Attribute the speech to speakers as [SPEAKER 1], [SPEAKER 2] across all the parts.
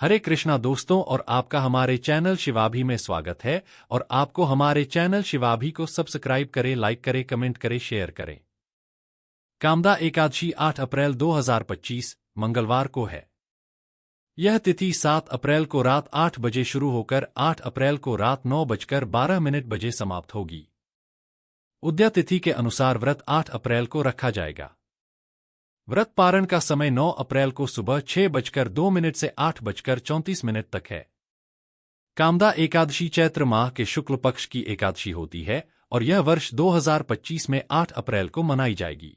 [SPEAKER 1] हरे कृष्णा दोस्तों, और आपका हमारे चैनल शिवाभी में स्वागत है। और आपको हमारे चैनल शिवाभी को सब्सक्राइब करें, लाइक करें, कमेंट करें, शेयर करें। कामदा एकादशी 8 अप्रैल 2025 मंगलवार को है। यह तिथि 7 अप्रैल को रात 8 बजे शुरू होकर 8 अप्रैल को रात 9:12 समाप्त होगी। उदया तिथि के अनुसार व्रत 8 अप्रैल को रखा जाएगा। व्रत पारण का समय 9 अप्रैल को सुबह 6:02 से 8:34 तक है। कामदा एकादशी चैत्र माह के शुक्ल पक्ष की एकादशी होती है और यह वर्ष 2025 में 8 अप्रैल को मनाई जाएगी।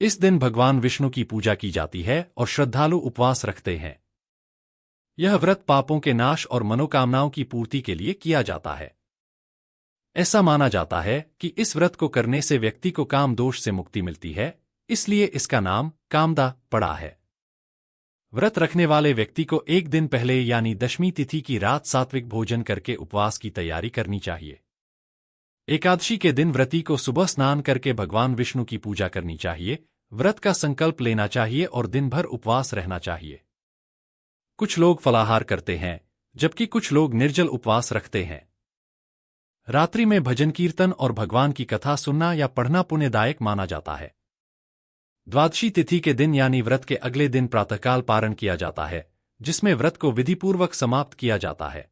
[SPEAKER 1] इस दिन भगवान विष्णु की पूजा की जाती है और श्रद्धालु उपवास रखते हैं। यह व्रत पापों के नाश और मनोकामनाओं की पूर्ति के लिए किया जाता है। ऐसा माना जाता है कि इस व्रत को करने से व्यक्ति को काम दोष से मुक्ति मिलती है, इसलिए इसका नाम कामदा पड़ा है। व्रत रखने वाले व्यक्ति को एक दिन पहले यानी दशमी तिथि की रात सात्विक भोजन करके उपवास की तैयारी करनी चाहिए। एकादशी के दिन व्रती को सुबह स्नान करके भगवान विष्णु की पूजा करनी चाहिए, व्रत का संकल्प लेना चाहिए और दिन भर उपवास रहना चाहिए। कुछ लोग फलाहार करते हैं, जबकि कुछ लोग निर्जल उपवास रखते हैं। रात्रि में भजन कीर्तन और भगवान की कथा सुनना या पढ़ना पुण्यदायक माना जाता है। द्वादशी तिथि के दिन यानी व्रत के अगले दिन प्रातःकाल पारण किया जाता है, जिसमें व्रत को विधिपूर्वक समाप्त किया जाता है।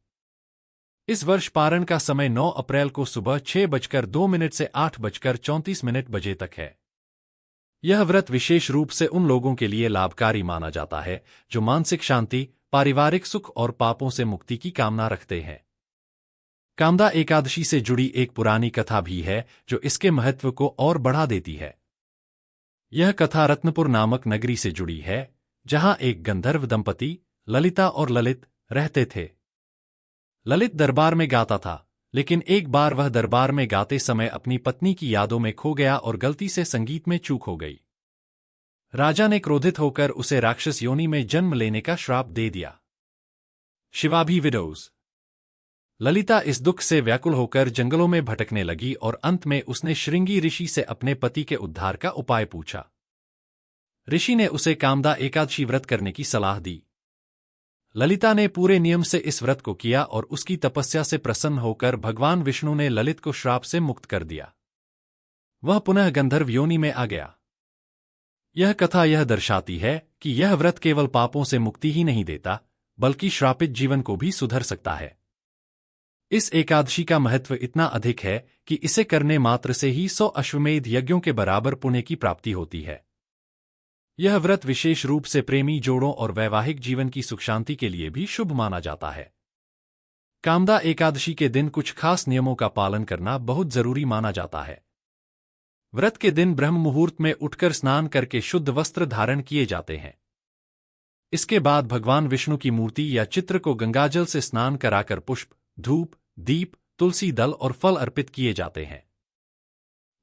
[SPEAKER 1] इस वर्ष पारण का समय 9 अप्रैल को सुबह 6:02 से 8:34 बजे तक है। यह व्रत विशेष रूप से उन लोगों के लिए लाभकारी माना जाता है जो मानसिक शांति, पारिवारिक सुख और पापों से मुक्ति की कामना रखते हैं। कामदा एकादशी से जुड़ी एक पुरानी कथा भी है जो इसके महत्व को और बढ़ा देती है। यह कथा रत्नपुर नामक नगरी से जुड़ी है, जहां एक गंधर्व दंपति ललिता और ललित रहते थे। ललित दरबार में गाता था, लेकिन एक बार वह दरबार में गाते समय अपनी पत्नी की यादों में खो गया और गलती से संगीत में चूक हो गई। राजा ने क्रोधित होकर उसे राक्षस योनि में जन्म लेने का श्राप दे दिया। शिवाभी विडोज। ललिता इस दुख से व्याकुल होकर जंगलों में भटकने लगी और अंत में उसने श्रृंगी ऋषि से अपने पति के उद्धार का उपाय पूछा। ऋषि ने उसे कामदा एकादशी व्रत करने की सलाह दी। ललिता ने पूरे नियम से इस व्रत को किया और उसकी तपस्या से प्रसन्न होकर भगवान विष्णु ने ललित को श्राप से मुक्त कर दिया। वह पुनः गंधर्व योनि में आ गया। यह कथा यह दर्शाती है कि यह व्रत केवल पापों से मुक्ति ही नहीं देता, बल्कि श्रापित जीवन को भी सुधर सकता है। इस एकादशी का महत्व इतना अधिक है कि इसे करने मात्र से ही 100 अश्वमेध यज्ञों के बराबर पुण्य की प्राप्ति होती है। यह व्रत विशेष रूप से प्रेमी जोड़ों और वैवाहिक जीवन की सुख शांति के लिए भी शुभ माना जाता है। कामदा एकादशी के दिन कुछ खास नियमों का पालन करना बहुत जरूरी माना जाता है। व्रत के दिन ब्रह्म मुहूर्त में उठकर स्नान करके शुद्ध वस्त्र धारण किए जाते हैं। इसके बाद भगवान विष्णु की मूर्ति या चित्र को गंगाजल से स्नान कराकर पुष्प, धूप, दीप, तुलसी दल और फल अर्पित किए जाते हैं।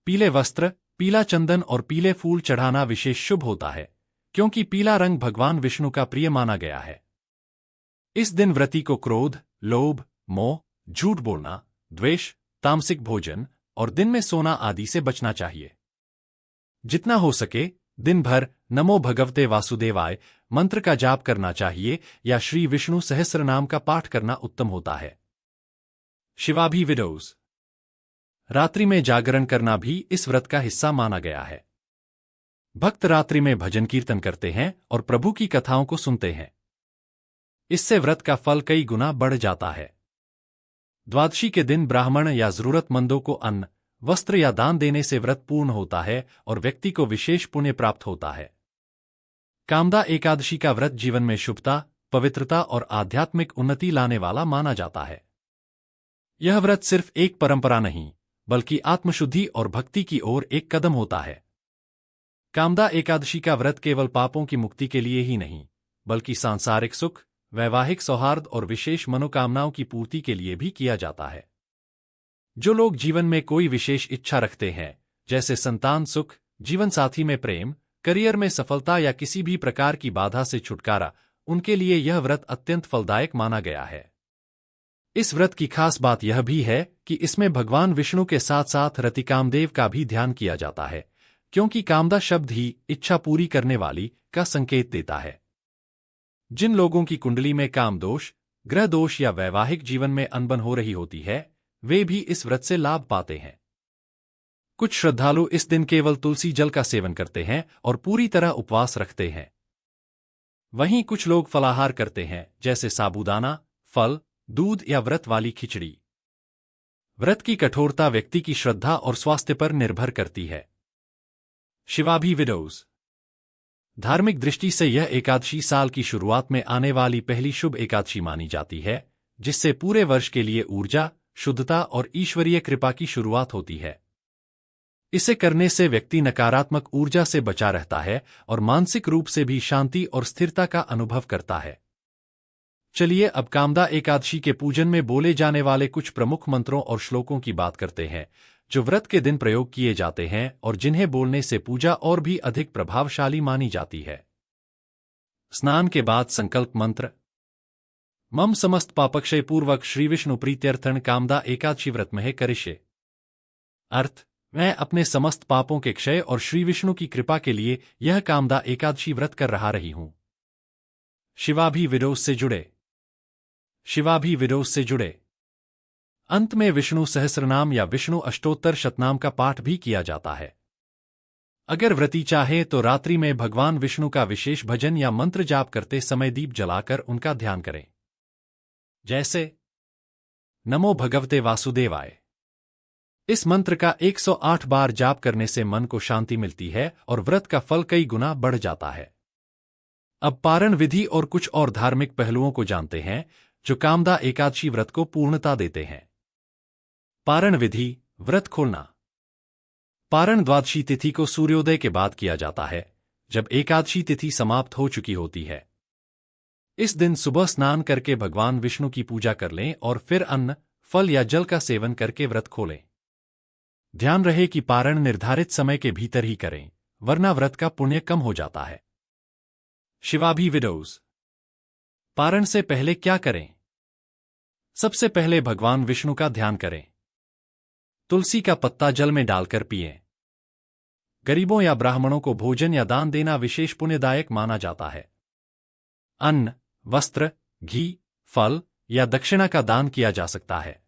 [SPEAKER 1] पीले वस्त्र, पीला चंदन और पीले फूल चढ़ाना विशेष शुभ होता है, क्योंकि पीला रंग भगवान विष्णु का प्रिय माना गया है। इस दिन व्रती को क्रोध, लोभ, मोह, झूठ बोलना, द्वेष, तामसिक भोजन और दिन में सोना आदि से बचना चाहिए। जितना हो सके दिन भर नमो भगवते वासुदेवाय मंत्र का जाप करना चाहिए या श्री विष्णु सहस्रनाम का पाठ करना उत्तम होता है। शिवाभी विडोज। रात्रि में जागरण करना भी इस व्रत का हिस्सा माना गया है। भक्त रात्रि में भजन कीर्तन करते हैं और प्रभु की कथाओं को सुनते हैं। इससे व्रत का फल कई गुना बढ़ जाता है। द्वादशी के दिन ब्राह्मण या जरूरतमंदों को अन्न, वस्त्र या दान देने से व्रत पूर्ण होता है और व्यक्ति को विशेष पुण्य प्राप्त होता है। कामदा एकादशी का व्रत जीवन में शुभता, पवित्रता और आध्यात्मिक उन्नति लाने वाला माना जाता है। यह व्रत सिर्फ एक परंपरा नहीं, बल्कि आत्मशुद्धि और भक्ति की ओर एक कदम होता है। कामदा एकादशी का व्रत केवल पापों की मुक्ति के लिए ही नहीं, बल्कि सांसारिक सुख, वैवाहिक सौहार्द और विशेष मनोकामनाओं की पूर्ति के लिए भी किया जाता है। जो लोग जीवन में कोई विशेष इच्छा रखते हैं, जैसे संतान सुख, जीवन साथी में प्रेम, करियर में सफलता या किसी भी प्रकार की बाधा से छुटकारा, उनके लिए यह व्रत अत्यंत फलदायक माना गया है। इस व्रत की खास बात यह भी है कि इसमें भगवान विष्णु के साथ साथ रति कामदेव का भी ध्यान किया जाता है, क्योंकि कामदा शब्द ही इच्छा पूरी करने वाली का संकेत देता है। जिन लोगों की कुंडली में काम दोष, ग्रह दोष या वैवाहिक जीवन में अनबन हो रही होती है, वे भी इस व्रत से लाभ पाते हैं। कुछ श्रद्धालु इस दिन केवल तुलसी जल का सेवन करते हैं और पूरी तरह उपवास रखते हैं। वहीं कुछ लोग फलाहार करते हैं, जैसे साबूदाना, फल, दूध या व्रत वाली खिचड़ी। व्रत की कठोरता व्यक्ति की श्रद्धा और स्वास्थ्य पर निर्भर करती है। शिवाभी विडोज। धार्मिक दृष्टि से यह एकादशी साल की शुरुआत में आने वाली पहली शुभ एकादशी मानी जाती है, जिससे पूरे वर्ष के लिए ऊर्जा, शुद्धता और ईश्वरीय कृपा की शुरुआत होती है। इसे करने से व्यक्ति नकारात्मक ऊर्जा से बचा रहता है और मानसिक रूप से भी शांति और स्थिरता का अनुभव करता है। चलिए अब कामदा एकादशी के पूजन में बोले जाने वाले कुछ प्रमुख मंत्रों और श्लोकों की बात करते हैं, जो व्रत के दिन प्रयोग किए जाते हैं और जिन्हें बोलने से पूजा और भी अधिक प्रभावशाली मानी जाती है। स्नान के बाद संकल्प मंत्र। मम समस्त पापक्षय पूर्वक श्री विष्णु प्रीत्यर्थन कामदा एकादशी व्रत में करिष्ये। अर्थ, मैं अपने समस्त पापों के क्षय और श्री विष्णु की कृपा के लिए यह कामदा एकादशी व्रत कर रही हूं। शिवाभी विडोज से जुड़े। शिवाभी विडोज से जुड़े अंत में विष्णु सहस्रनाम या विष्णु अष्टोत्तर शतनाम का पाठ भी किया जाता है। अगर व्रती चाहे तो रात्रि में भगवान विष्णु का विशेष भजन या मंत्र जाप करते समय दीप जलाकर उनका ध्यान करें, जैसे नमो भगवते वासुदेवाय। इस मंत्र का 108 बार जाप करने से मन को शांति मिलती है और व्रत का फल कई गुना बढ़ जाता है। अब पारण विधि और कुछ और धार्मिक पहलुओं को जानते हैं, जो कामदा एकादशी व्रत को पूर्णता देते हैं। पारण विधि, व्रत खोलना। पारण द्वादशी तिथि को सूर्योदय के बाद किया जाता है, जब एकादशी तिथि समाप्त हो चुकी होती है। इस दिन सुबह स्नान करके भगवान विष्णु की पूजा कर लें और फिर अन्न, फल या जल का सेवन करके व्रत खोलें। ध्यान रहे कि पारण निर्धारित समय के भीतर ही करें, वरना व्रत का पुण्य कम हो जाता है। शिवाभी विडोज। पारण से पहले क्या करें? सबसे पहले भगवान विष्णु का ध्यान करें। तुलसी का पत्ता जल में डालकर पिएं। गरीबों या ब्राह्मणों को भोजन या दान देना विशेष पुण्यदायक माना जाता है। अन्न, वस्त्र, घी, फल या दक्षिणा का दान किया जा सकता है।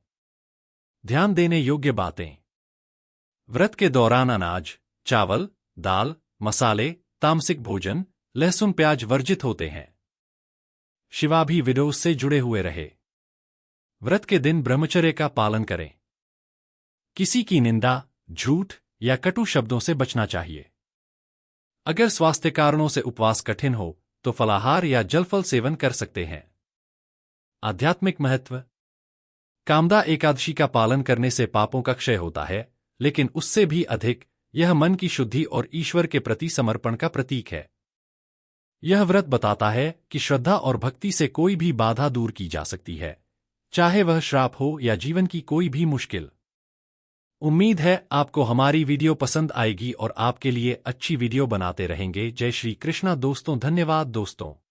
[SPEAKER 1] ध्यान देने योग्य बातें। व्रत के दौरान अनाज, चावल, दाल, मसाले, तामसिक भोजन, लहसुन प्याज वर्जित होते हैं। शिवाभी विडोज से जुड़े हुए रहे। व्रत के दिन ब्रह्मचर्य का पालन करें। किसी की निंदा, झूठ या कटु शब्दों से बचना चाहिए। अगर स्वास्थ्य कारणों से उपवास कठिन हो तो फलाहार या जलफल सेवन कर सकते हैं। आध्यात्मिक महत्व। कामदा एकादशी का पालन करने से पापों का क्षय होता है, लेकिन उससे भी अधिक यह मन की शुद्धि और ईश्वर के प्रति समर्पण का प्रतीक है। यह व्रत बताता है कि श्रद्धा और भक्ति से कोई भी बाधा दूर की जा सकती है, चाहे वह श्राप हो या जीवन की कोई भी मुश्किल। उम्मीद है आपको हमारी वीडियो पसंद आएगी और आपके लिए अच्छी वीडियो बनाते रहेंगे। जय श्री कृष्णा दोस्तों। धन्यवाद दोस्तों।